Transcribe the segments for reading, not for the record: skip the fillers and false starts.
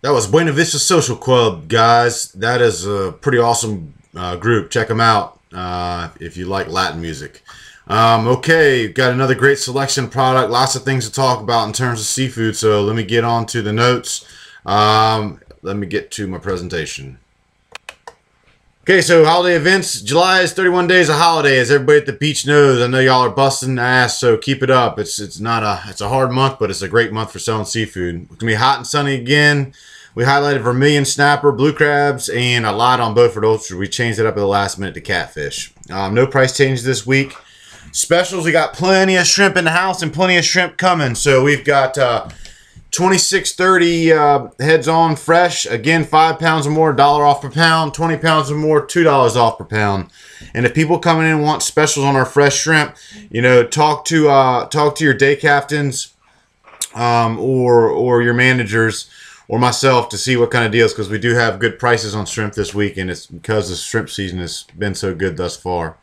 That was Buena Vista Social Club, guys. That is a pretty awesome group. Check them out if you like Latin music. Okay, got another great selection of product. Lots of things to talk about in terms of seafood. So let me get on to the notes. Let me get to my presentation. Okay, so holiday events. July is 31 days of holiday, as everybody at the beach knows. I know y'all are busting ass, so keep it up. It's a hard month, but it's a great month for selling seafood. It's gonna be hot and sunny again. We highlighted vermilion, snapper, blue crabs, and a lot on Beaufort Ultra. We changed it up at the last minute to catfish. No price change this week. Specials, we got plenty of shrimp in the house and plenty of shrimp coming. So we've got 26.30 heads on fresh. Again, 5 pounds or more, $1 off per pound. 20 pounds or more, $2 off per pound. And if people coming in want specials on our fresh shrimp, you know, talk to your day captains or your managers or myself to see what kind of deals, because we do have good prices on shrimp this week, and it's because the shrimp season has been so good thus far.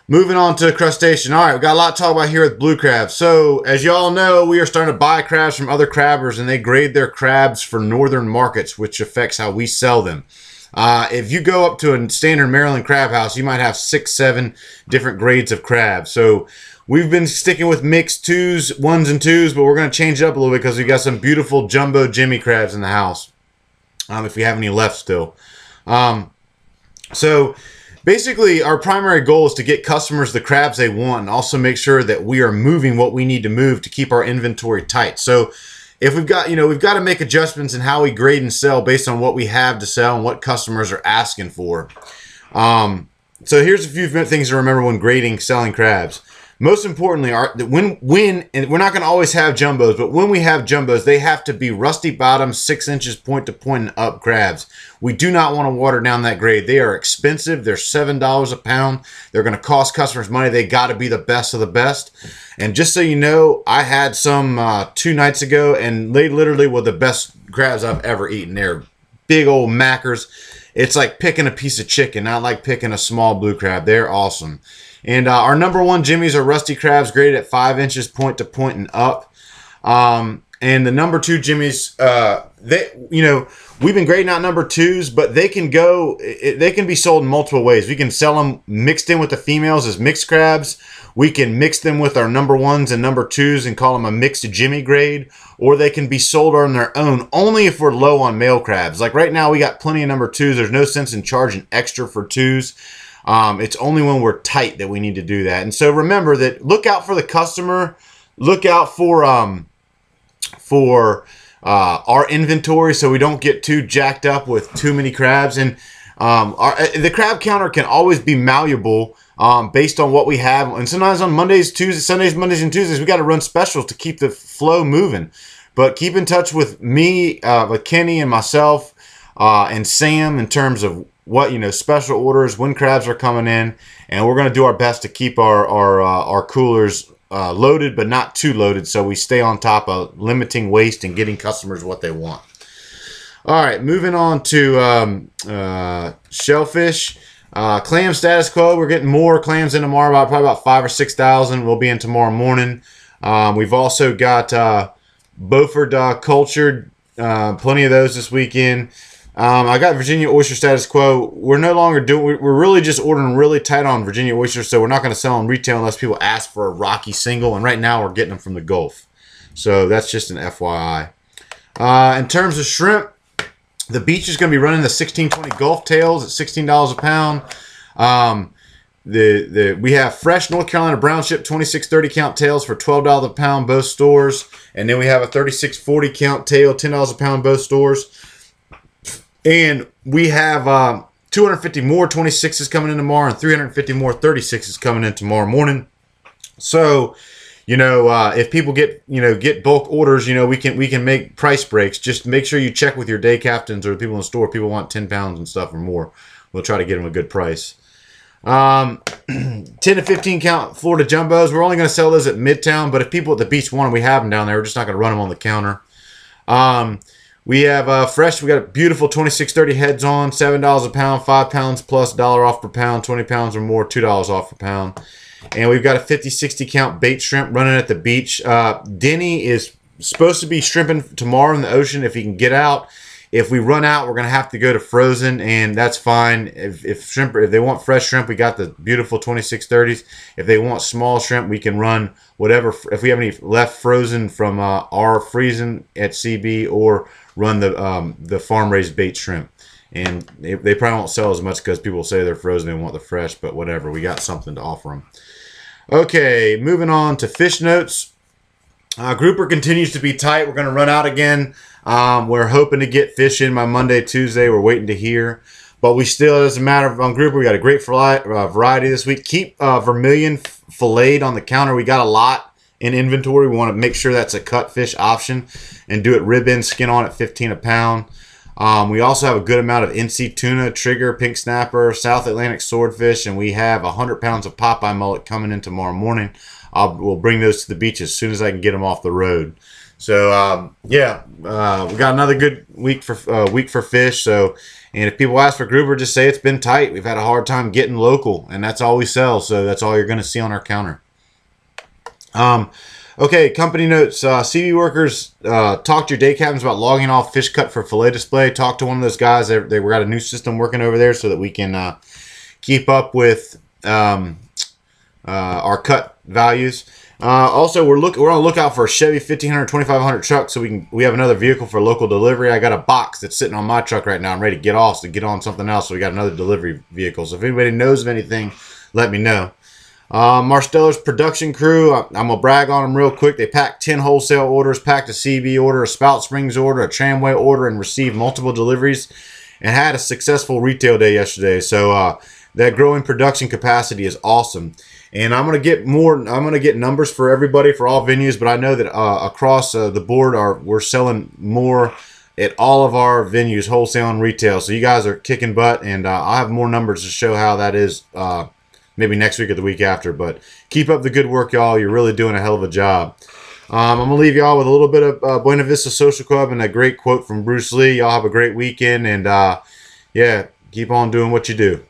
Moving on to crustacean. All right, we got a lot to talk about here with blue crabs. So, as y'all know, we are starting to buy crabs from other crabbers, and they grade their crabs for northern markets, which affects how we sell them. If you go up to a standard Maryland crab house, you might have 6, 7 different grades of crabs. So, we've been sticking with mixed 2s, 1s, and 2s, but we're going to change it up a little bit because we got some beautiful jumbo Jimmy crabs in the house. If we have any left still. So, basically, our primary goal is to get customers the crabs they want and also make sure that we are moving what we need to move to keep our inventory tight. So if we've got to make adjustments in how we grade and sell based on what we have to sell and what customers are asking for. So here's a few things to remember when grading selling crabs. Most importantly, and we're not going to always have jumbos, but when we have jumbos, they have to be rusty bottom, 6 inches point to point and up crabs. We do not want to water down that grade. They are expensive. They're $7 a pound. They're going to cost customers money. They got to be the best of the best. And just so you know, I had some 2 nights ago, and they literally were the best crabs I've ever eaten. They're big old mackers. It's like picking a piece of chicken, not like picking a small blue crab. They're awesome. And our number 1 Jimmys are rusty crabs graded at 5 inches point to point and up. And the number 2 Jimmys, we've been grading out number 2s, but they can be sold in multiple ways. We can sell them mixed in with the females as mixed crabs. We can mix them with our number 1s and number 2s and call them a mixed Jimmy grade, or they can be sold on their own only if we're low on male crabs. Like right now, we got plenty of number 2s. There's no sense in charging extra for 2s. It's only when we're tight that we need to do that. And so remember that, look out for the customer, look out for our inventory so we don't get too jacked up with too many crabs. And the crab counter can always be malleable based on what we have. And sometimes on Mondays, Tuesdays, Sundays, Mondays, and Tuesdays, we got to run specials to keep the flow moving. But keep in touch with me, with Kenny and myself and Sam in terms of what, special orders, when crabs are coming in, and we're going to do our best to keep our coolers loaded, but not too loaded, so we stay on top of limiting waste and getting customers what they want. All right, moving on to shellfish. Clam status quo. We're getting more clams in tomorrow, probably about 5,000 or 6,000. We'll be in tomorrow morning. We've also got Beaufort cultured. Plenty of those this weekend. I got Virginia oyster status quo. We're no longer doing. We're really just ordering really tight on Virginia oysters, so we're not going to sell them retail unless people ask for a Rocky single. And right now we're getting them from the Gulf, so that's just an FYI. In terms of shrimp, the beach is going to be running the 1620 Gulf tails at $16 a pound. We have fresh North Carolina brown ship 2630 count tails for $12 a pound both stores, and then we have a 3640 count tail $10 a pound both stores. And we have 250 more 26s coming in tomorrow and 350 more 36s coming in tomorrow morning. So, if people get bulk orders, we can make price breaks. Just make sure you check with your day captains or the people in the store. People want 10 pounds and stuff or more. We'll try to get them a good price. 10 to 15 count Florida jumbos. We're only going to sell those at Midtown, but if people at the beach want them, we have them down there. We're just not going to run them on the counter. We have fresh. We got a beautiful 2630 heads on, $7 a pound, 5 pounds plus $1 off per pound, 20 pounds or more, $2 off per pound. And we've got a 50-60 count bait shrimp running at the beach. Denny is supposed to be shrimping tomorrow in the ocean if he can get out. If we run out, we're going to have to go to frozen, and that's fine. If they want fresh shrimp, we got the beautiful 2630s. If they want small shrimp, we can run whatever. If we have any left frozen from our freezing at CB, or run the farm raised bait shrimp. And they probably won't sell as much because people say they're frozen and want the fresh, but whatever. We got something to offer them. Okay, moving on to fish notes. Grouper continues to be tight. We're going to run out again. We're hoping to get fish in by Monday, Tuesday. We're waiting to hear. But we still, it doesn't matter on grouper. We got a great variety this week. Keep vermilion filleted on the counter. We got a lot in inventory. We want to make sure that's a cut fish option and do it rib in, skin on at $15 a pound. We also have a good amount of NC tuna, trigger, pink snapper, South Atlantic swordfish, and we have 100 pounds of Popeye mullet coming in tomorrow morning. We'll bring those to the beach as soon as I can get them off the road. So we got another good week for fish. So, and if people ask for grouper, just say it's been tight. We've had a hard time getting local, and that's all we sell. So that's all you're going to see on our counter. Okay, company notes. CB workers, talk to your day captains about logging off fish cut for fillet display. Talk to one of those guys. They got a new system working over there so that we can keep up with our cut values. Also, we're on the lookout for a Chevy 1500, 2500 truck, so we have another vehicle for local delivery. I got a box that's sitting on my truck right now. I'm ready to get off, so get on something else. So we got another delivery vehicle. So if anybody knows of anything, let me know. Marsteller's production crew, I'm going to brag on them real quick. They packed 10 wholesale orders, packed a CB order, a Spout Springs order, a Tramway order, and received multiple deliveries, and had a successful retail day yesterday. So that growing production capacity is awesome. And I'm going to get numbers for everybody, for all venues, but I know that across the board we're selling more at all of our venues, wholesale and retail. So you guys are kicking butt, and I'll have more numbers to show how that is maybe next week or the week after. But keep up the good work, y'all. You're really doing a hell of a job. I'm going to leave y'all with a little bit of Buena Vista Social Club and a great quote from Bruce Lee. Y'all have a great weekend, and yeah, keep on doing what you do.